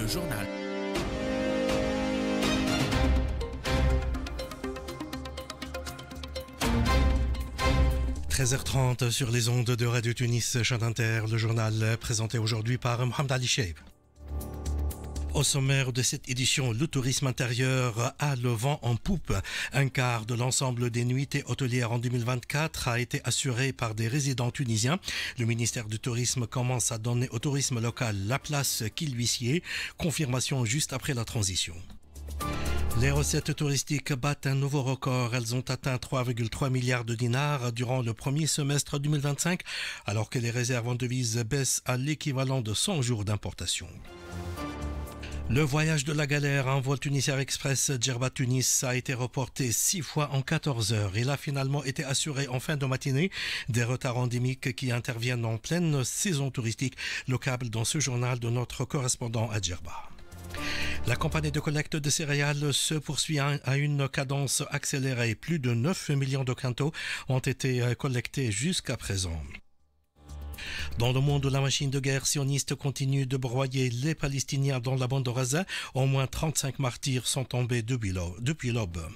le journal. « 13h30 sur les ondes de Radio Tunis, Chaîne Inter, le journal présenté aujourd'hui par Mohamed Ali Cheib. Au sommaire de cette édition, le tourisme intérieur a le vent en poupe. Un quart de l'ensemble des nuitées hôtelières en 2024 a été assuré par des résidents tunisiens. Le ministère du Tourisme commence à donner au tourisme local la place qu'il lui sied. Confirmation juste après la transition. Les recettes touristiques battent un nouveau record. Elles ont atteint 3,3 milliards de dinars durant le premier semestre 2025, alors que les réserves en devises baissent à l'équivalent de 100 jours d'importation. Le voyage de la galère, un vol Tunisia Express Djerba-Tunis a été reporté 6 fois en 14 heures. Il a finalement été assuré en fin de matinée. Des retards endémiques qui interviennent en pleine saison touristique. Le câble dans ce journal de notre correspondant à Djerba. La campagne de collecte de céréales se poursuit à une cadence accélérée. Plus de 9 millions de quintaux ont été collectés jusqu'à présent. Dans le monde, la machine de guerre sioniste continue de broyer les Palestiniens dans la bande de Gaza. Au moins 35 martyrs sont tombés depuis l'aube.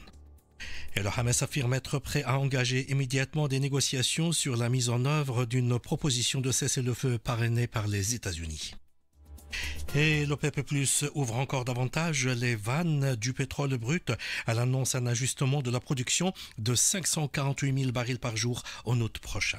Et le Hamas affirme être prêt à engager immédiatement des négociations sur la mise en œuvre d'une proposition de cessez-le-feu parrainée par les États-Unis. Et l'OPEP+ ouvre encore davantage les vannes du pétrole brut. Elle annonce un ajustement de la production de 548 000 barils par jour en août prochain.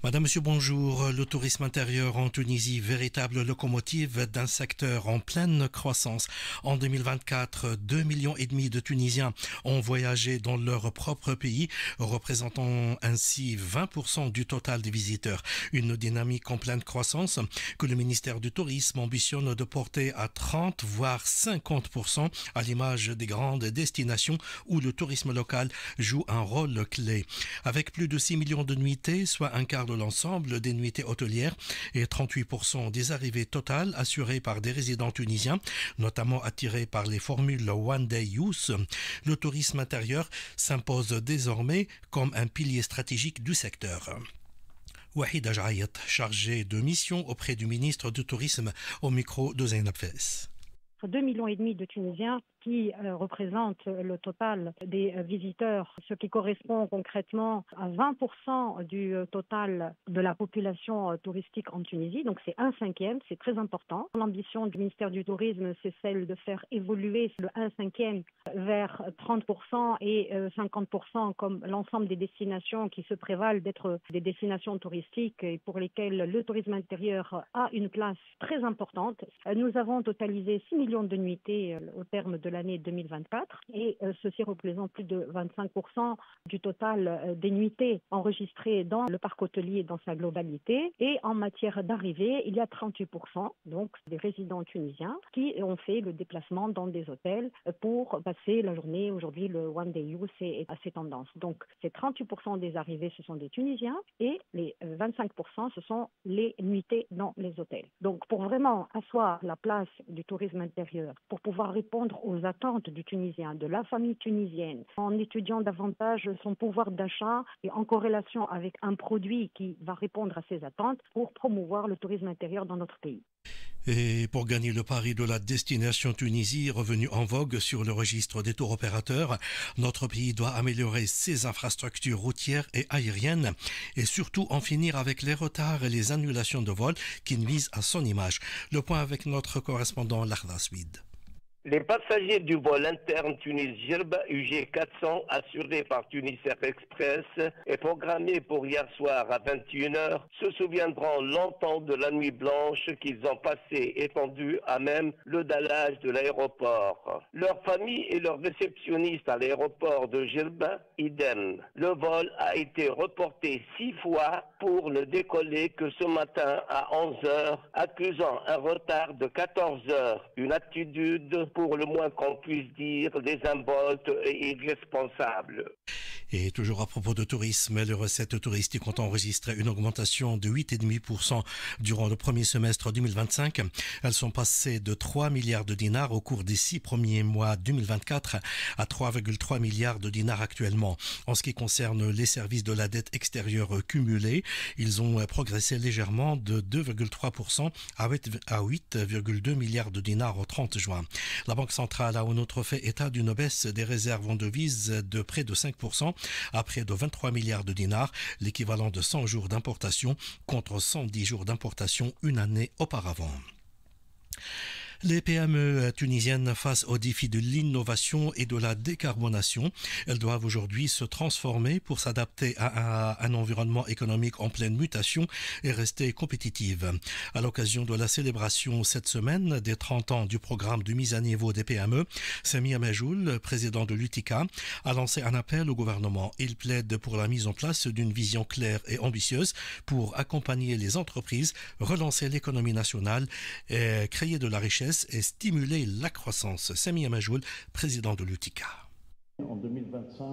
Madame, Monsieur, bonjour. Le tourisme intérieur en Tunisie, véritable locomotive d'un secteur en pleine croissance. En 2024, 2,5 millions de Tunisiens ont voyagé dans leur propre pays, représentant ainsi 20% du total des visiteurs. Une dynamique en pleine croissance que le ministère du Tourisme ambitionne de porter à 30 voire 50% à l'image des grandes destinations où le tourisme local joue un rôle clé. Avec plus de 6 millions de nuitées, soit un quart de l'ensemble des nuitées hôtelières et 38% des arrivées totales assurées par des résidents tunisiens, notamment attirés par les formules One Day Use, le tourisme intérieur s'impose désormais comme un pilier stratégique du secteur. Wahid Ajayat, chargé de mission auprès du ministre du Tourisme, au micro de Zainab Fès. 2,5 millions de Tunisiens qui représentent le total des visiteurs, ce qui correspond concrètement à 20% du total de la population touristique en Tunisie. Donc c'est 1/5, c'est très important. L'ambition du ministère du Tourisme, c'est celle de faire évoluer le 1/5 vers 30% et 50% comme l'ensemble des destinations qui se prévalent d'être des destinations touristiques et pour lesquelles le tourisme intérieur a une place très importante. Nous avons totalisé 6 millions de nuitées au terme de l'année 2024 et ceci représente plus de 25% du total des nuitées enregistrées dans le parc hôtelier dans sa globalité. Et en matière d'arrivée, il y a 38%, donc des résidents tunisiens qui ont fait le déplacement dans des hôtels pour passer la journée. Aujourd'hui, le One Day Use est à ses tendances. Donc, ces 38% des arrivées, ce sont des Tunisiens et les 25%, ce sont les nuitées dans les hôtels. Donc, pour vraiment asseoir la place du tourisme intérieur, pour pouvoir répondre aux attentes du Tunisien, de la famille tunisienne, en étudiant davantage son pouvoir d'achat et en corrélation avec un produit qui va répondre à ses attentes pour promouvoir le tourisme intérieur dans notre pays. Et pour gagner le pari de la destination Tunisie, revenue en vogue sur le registre des tours opérateurs, notre pays doit améliorer ses infrastructures routières et aériennes et surtout en finir avec les retards et les annulations de vols qui nuisent à son image. Le point avec notre correspondant Lahda Swid. Les passagers du vol interne Tunis-Djerba UG 400 assuré par Tunisia Express et programmé pour hier soir à 21h se souviendront longtemps de la nuit blanche qu'ils ont passée étendue à même le dallage de l'aéroport. Leurs familles et leurs réceptionnistes à l'aéroport de Djerba, idem. Le vol a été reporté 6 fois pour ne décoller que ce matin à 11h, accusant un retard de 14 heures, une attitude pour le moins qu'on puisse dire désinvolte et irresponsable. Et toujours à propos de tourisme, les recettes touristiques ont enregistré une augmentation de 8,5% durant le premier semestre 2025. Elles sont passées de 3 milliards de dinars au cours des 6 premiers mois 2024 à 3,3 milliards de dinars actuellement. En ce qui concerne les services de la dette extérieure cumulée, ils ont progressé légèrement de 2,3% à 8,2 milliards de dinars au 30 juin. La Banque centrale a en outre fait état d'une baisse des réserves en devises de près de 5%. À près de 23 milliards de dinars, l'équivalent de 100 jours d'importation contre 110 jours d'importation une année auparavant. Les PME tunisiennes face aux défis de l'innovation et de la décarbonation, elles doivent aujourd'hui se transformer pour s'adapter à un environnement économique en pleine mutation et rester compétitives. À l'occasion de la célébration cette semaine des 30 ans du programme de mise à niveau des PME, Samia Majoul, président de l'UTICA, a lancé un appel au gouvernement. Il plaide pour la mise en place d'une vision claire et ambitieuse pour accompagner les entreprises, relancer l'économie nationale, et créer de la richesse et stimuler la croissance. Samia Majoul, président de l'UTICA. En 2025,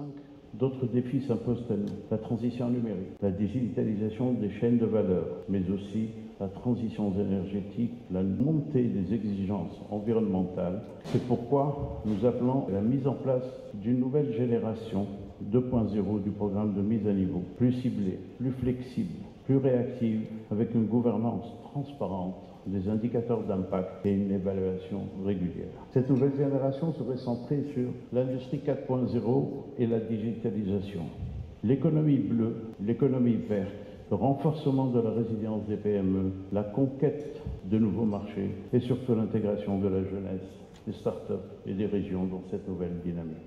d'autres défis s'imposent à nous. La transition numérique, la digitalisation des chaînes de valeur, mais aussi la transition énergétique, la montée des exigences environnementales. C'est pourquoi nous appelons à la mise en place d'une nouvelle génération 2.0 du programme de mise à niveau, plus ciblée, plus flexible, plus réactive, avec une gouvernance transparente, des indicateurs d'impact et une évaluation régulière. Cette nouvelle génération serait centrée sur l'industrie 4.0 et la digitalisation. L'économie bleue, l'économie verte, le renforcement de la résilience des PME, la conquête de nouveaux marchés et surtout l'intégration de la jeunesse, des start-up et des régions dans cette nouvelle dynamique.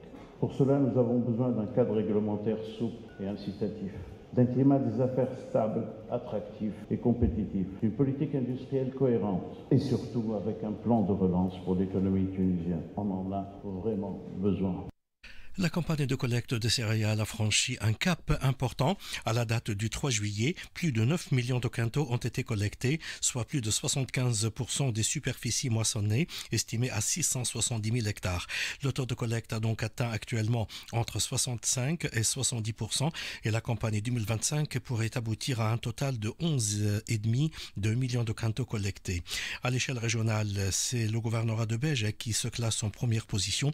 Pour cela, nous avons besoin d'un cadre réglementaire souple et incitatif, d'un climat des affaires stable, attractif et compétitif, d'une politique industrielle cohérente et surtout avec un plan de relance pour l'économie tunisienne. On en a vraiment besoin. La campagne de collecte de céréales a franchi un cap important. À la date du 3 juillet, plus de 9 millions de quintaux ont été collectés, soit plus de 75% des superficies moissonnées, estimées à 670 000 hectares. Le taux de collecte a donc atteint actuellement entre 65 et 70%, et la campagne 2025 pourrait aboutir à un total de 11,5 millions de quintaux collectés. À l'échelle régionale, c'est le gouvernorat de Béja qui se classe en première position.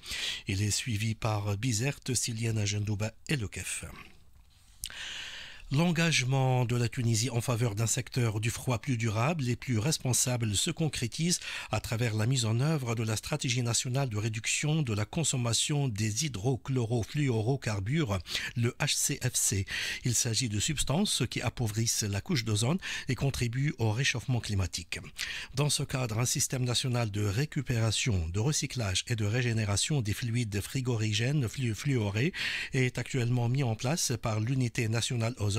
Il est suivi par Bizerte, Siliana Jendouba et le KEF. L'engagement de la Tunisie en faveur d'un secteur du froid plus durable et plus responsable se concrétise à travers la mise en œuvre de la stratégie nationale de réduction de la consommation des hydrochlorofluorocarbures, le HCFC. Il s'agit de substances qui appauvrissent la couche d'ozone et contribuent au réchauffement climatique. Dans ce cadre, un système national de récupération, de recyclage et de régénération des fluides frigorigènes fluorés est actuellement mis en place par l'unité nationale ozone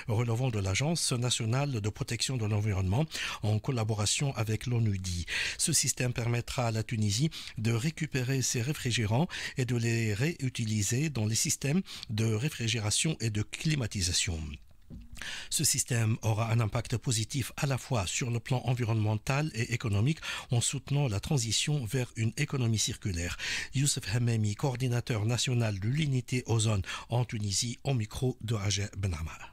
relevant de l'Agence nationale de protection de l'environnement en collaboration avec l'ONUDI. Ce système permettra à la Tunisie de récupérer ses réfrigérants et de les réutiliser dans les systèmes de réfrigération et de climatisation. Ce système aura un impact positif à la fois sur le plan environnemental et économique en soutenant la transition vers une économie circulaire. Youssef Hamami, coordinateur national de l'unité ozone en Tunisie, au micro de Raja Benhamar.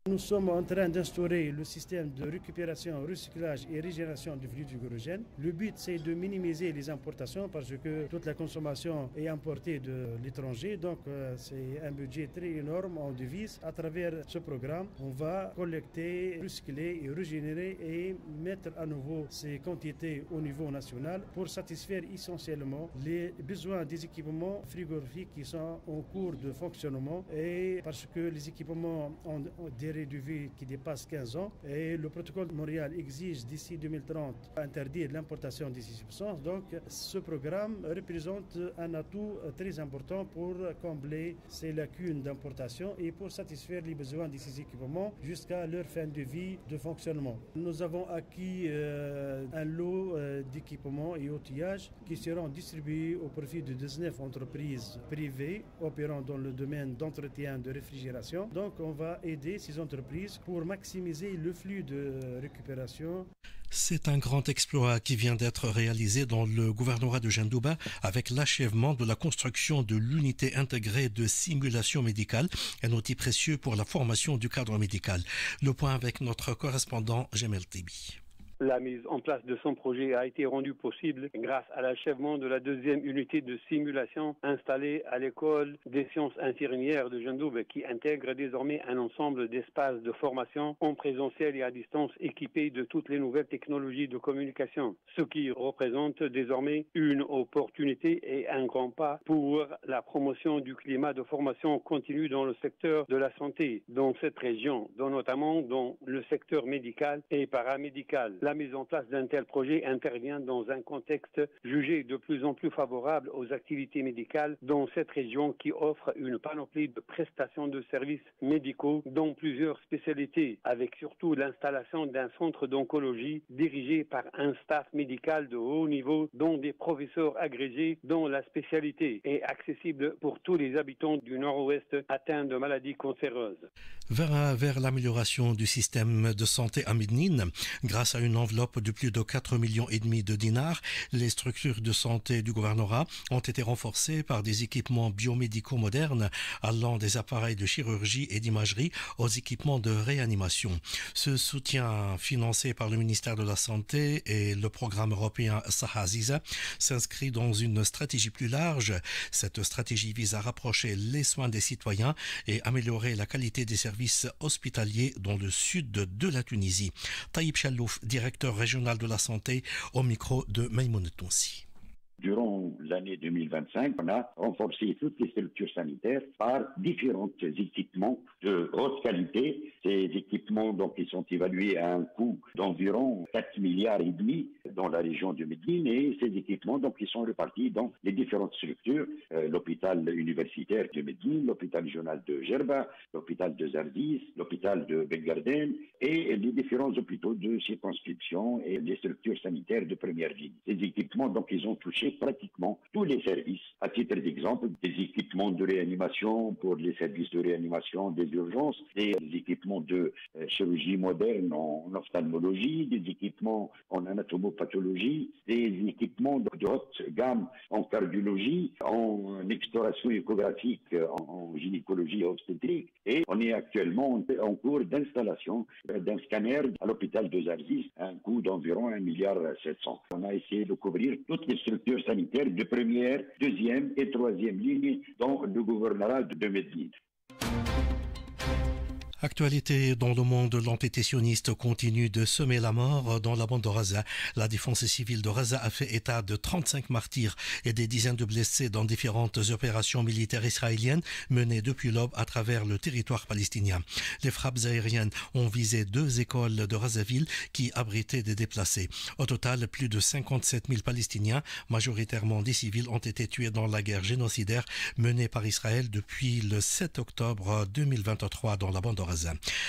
Nous sommes en train d'instaurer le système de récupération, recyclage et régénération du fluide frigorigène. Le but, c'est de minimiser les importations parce que toute la consommation est importée de l'étranger. Donc, c'est un budget très énorme en devises. À travers ce programme, on va collecter, recycler et régénérer et mettre à nouveau ces quantités au niveau national pour satisfaire essentiellement les besoins des équipements frigorifiques qui sont en cours de fonctionnement et parce que les équipements ont des de vie qui dépasse 15 ans et le protocole de Montréal exige d'ici 2030 interdire l'importation de ces substances. Donc ce programme représente un atout très important pour combler ces lacunes d'importation et pour satisfaire les besoins de ces équipements jusqu'à leur fin de vie de fonctionnement. Nous avons acquis un lot d'équipements et outillages qui seront distribués au profit de 19 entreprises privées opérant dans le domaine d'entretien de réfrigération. Donc on va aider ces entreprises pour maximiser le flux de récupération. C'est un grand exploit qui vient d'être réalisé dans le gouvernorat de Jendouba avec l'achèvement de la construction de l'unité intégrée de simulation médicale, un outil précieux pour la formation du cadre médical. Le point avec notre correspondant Jamel Tibi. La mise en place de son projet a été rendue possible grâce à l'achèvement de la deuxième unité de simulation installée à l'école des sciences infirmières de Jendouba, qui intègre désormais un ensemble d'espaces de formation en présentiel et à distance équipés de toutes les nouvelles technologies de communication, ce qui représente désormais une opportunité et un grand pas pour la promotion du climat de formation continue dans le secteur de la santé dans cette région, notamment dans le secteur médical et paramédical. La mise en place d'un tel projet intervient dans un contexte jugé de plus en plus favorable aux activités médicales dans cette région qui offre une panoplie de prestations de services médicaux dans plusieurs spécialités, avec surtout l'installation d'un centre d'oncologie dirigé par un staff médical de haut niveau dont des professeurs agrégés dans la spécialité et accessible pour tous les habitants du Nord-Ouest atteints de maladies cancéreuses. Vers l'amélioration du système de santé à Médine, grâce à une enveloppe de plus de 4,5 millions de dinars, les structures de santé du gouvernorat ont été renforcées par des équipements biomédicaux modernes, allant des appareils de chirurgie et d'imagerie aux équipements de réanimation. Ce soutien financé par le ministère de la Santé et le programme européen Saha Aziza s'inscrit dans une stratégie plus large. Cette stratégie vise à rapprocher les soins des citoyens et améliorer la qualité des services hospitaliers dans le sud de la Tunisie. Taïb Challouf, directeur régional de la santé, au micro de Maïmoune Tounsi. Durant l'année 2025, on a renforcé toutes les structures sanitaires par différents équipements de haute qualité. Ces équipements, donc, ils sont évalués à un coût d'environ 4,5 milliards dans la région de Médine, et ces équipements, donc, ils sont répartis dans les différentes structures, l'hôpital universitaire de Médine, l'hôpital régional de Gerba, l'hôpital de Zardis, l'hôpital de Belgarden et les différents hôpitaux de circonscription et les structures sanitaires de première ligne. Ces équipements, donc, ils ont touché pratiquement tous les services. À titre d'exemple, des équipements de réanimation pour les services de réanimation des urgences, des équipements de chirurgie moderne en ophtalmologie, des équipements en anatomopathologie, des équipements de haute gamme en cardiologie, en exploration échographique, en gynécologie obstétrique. Et on est actuellement en cours d'installation d'un scanner à l'hôpital de Zarzis à un coût d'environ 1,7 milliard. On a essayé de couvrir toutes les structures sanitaires de première, deuxième et troisième ligne dans le gouvernorat de Médine. Actualité dans le monde, l'entité sioniste continue de semer la mort dans la bande de Gaza. La défense civile de Gaza a fait état de 35 martyrs et des dizaines de blessés dans différentes opérations militaires israéliennes menées depuis l'aube à travers le territoire palestinien. Les frappes aériennes ont visé 2 écoles de Gazaville qui abritaient des déplacés. Au total, plus de 57 000 Palestiniens, majoritairement des civils, ont été tués dans la guerre génocidaire menée par Israël depuis le 7 octobre 2023 dans la bande de Gaza.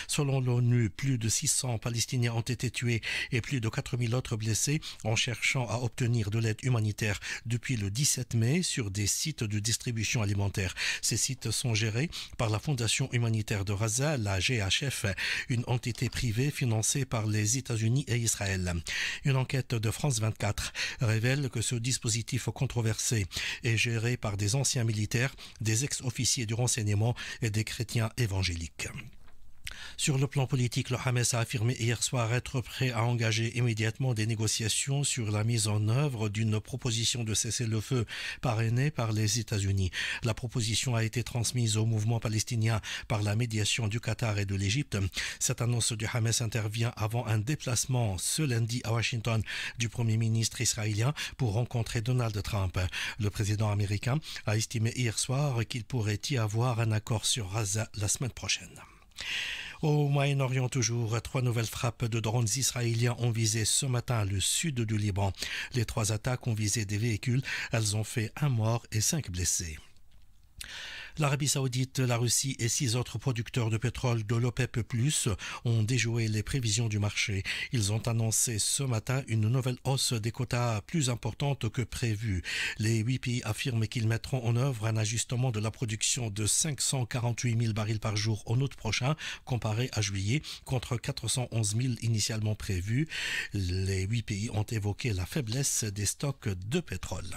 Selon l'ONU, plus de 600 Palestiniens ont été tués et plus de 4000 autres blessés en cherchant à obtenir de l'aide humanitaire depuis le 17 mai sur des sites de distribution alimentaire. Ces sites sont gérés par la Fondation humanitaire de Gaza, la GHF, une entité privée financée par les États-Unis et Israël. Une enquête de France 24 révèle que ce dispositif controversé est géré par des anciens militaires, des ex-officiers du renseignement et des chrétiens évangéliques. Sur le plan politique, le Hamas a affirmé hier soir être prêt à engager immédiatement des négociations sur la mise en œuvre d'une proposition de cessez-le-feu parrainée par les États-Unis. La proposition a été transmise au mouvement palestinien par la médiation du Qatar et de l'Égypte. Cette annonce du Hamas intervient avant un déplacement ce lundi à Washington du Premier ministre israélien pour rencontrer Donald Trump. Le président américain a estimé hier soir qu'il pourrait y avoir un accord sur Gaza la semaine prochaine. Au Moyen-Orient toujours, 3 nouvelles frappes de drones israéliens ont visé ce matin le sud du Liban. Les 3 attaques ont visé des véhicules. Elles ont fait 1 mort et 5 blessés. L'Arabie Saoudite, la Russie et 6 autres producteurs de pétrole de l'OPEP+, ont déjoué les prévisions du marché. Ils ont annoncé ce matin une nouvelle hausse des quotas plus importante que prévu. Les 8 pays affirment qu'ils mettront en œuvre un ajustement de la production de 548 000 barils par jour en août prochain, comparé à juillet, contre 411 000 initialement prévus. Les 8 pays ont évoqué la faiblesse des stocks de pétrole.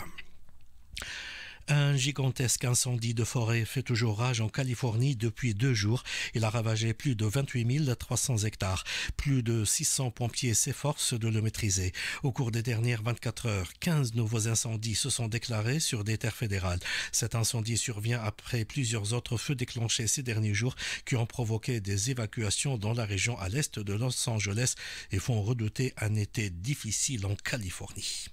Un gigantesque incendie de forêt fait toujours rage en Californie depuis 2 jours. Il a ravagé plus de 28 300 hectares. Plus de 600 pompiers s'efforcent de le maîtriser. Au cours des dernières 24 heures, 15 nouveaux incendies se sont déclarés sur des terres fédérales. Cet incendie survient après plusieurs autres feux déclenchés ces derniers jours qui ont provoqué des évacuations dans la région à l'est de Los Angeles et font redouter un été difficile en Californie.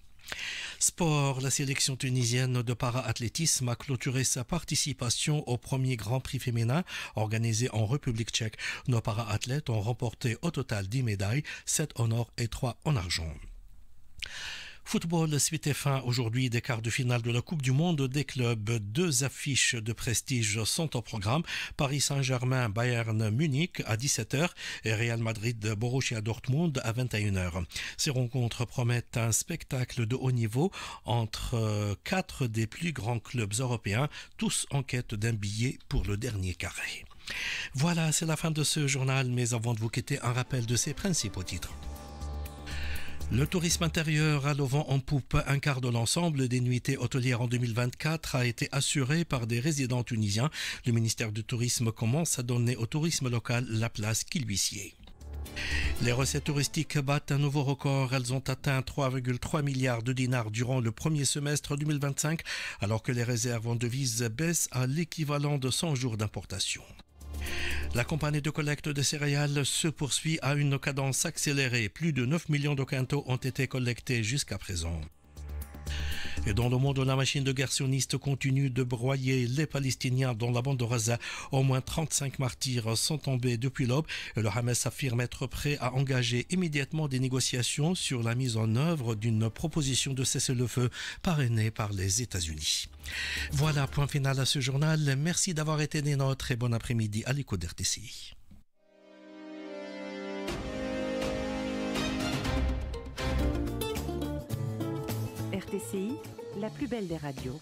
Sport, la sélection tunisienne de para-athlétisme a clôturé sa participation au premier Grand Prix féminin organisé en République tchèque. Nos para-athlètes ont remporté au total 10 médailles, 7 en or et 3 en argent. Football, suite et fin aujourd'hui des quarts de finale de la Coupe du Monde des clubs. 2 affiches de prestige sont au programme. Paris Saint-Germain, Bayern Munich à 17h et Real Madrid, Borussia Dortmund à 21h. Ces rencontres promettent un spectacle de haut niveau entre 4 des plus grands clubs européens, tous en quête d'un billet pour le dernier carré. Voilà, c'est la fin de ce journal, mais avant de vous quitter, un rappel de ses principaux titres. Le tourisme intérieur a le vent en poupe. Un quart de l'ensemble des nuitées hôtelières en 2024 a été assuré par des résidents tunisiens. Le ministère du Tourisme commence à donner au tourisme local la place qui lui sied. Les recettes touristiques battent un nouveau record. Elles ont atteint 3,3 milliards de dinars durant le premier semestre 2025, alors que les réserves en devises baissent à l'équivalent de 100 jours d'importation. La campagne de collecte de céréales se poursuit à une cadence accélérée. Plus de 9 millions de quintaux ont été collectés jusqu'à présent. Et dans le monde, la machine de guerre sioniste continue de broyer les Palestiniens dans la bande de Gaza. Au moins 35 martyrs sont tombés depuis l'aube. Le Hamas affirme être prêt à engager immédiatement des négociations sur la mise en œuvre d'une proposition de cessez-le-feu parrainée par les États-Unis. Voilà, point final à ce journal. Merci d'avoir été des nôtres et bon après-midi à l'écoute d'RTCI. RTCI, la plus belle des radios.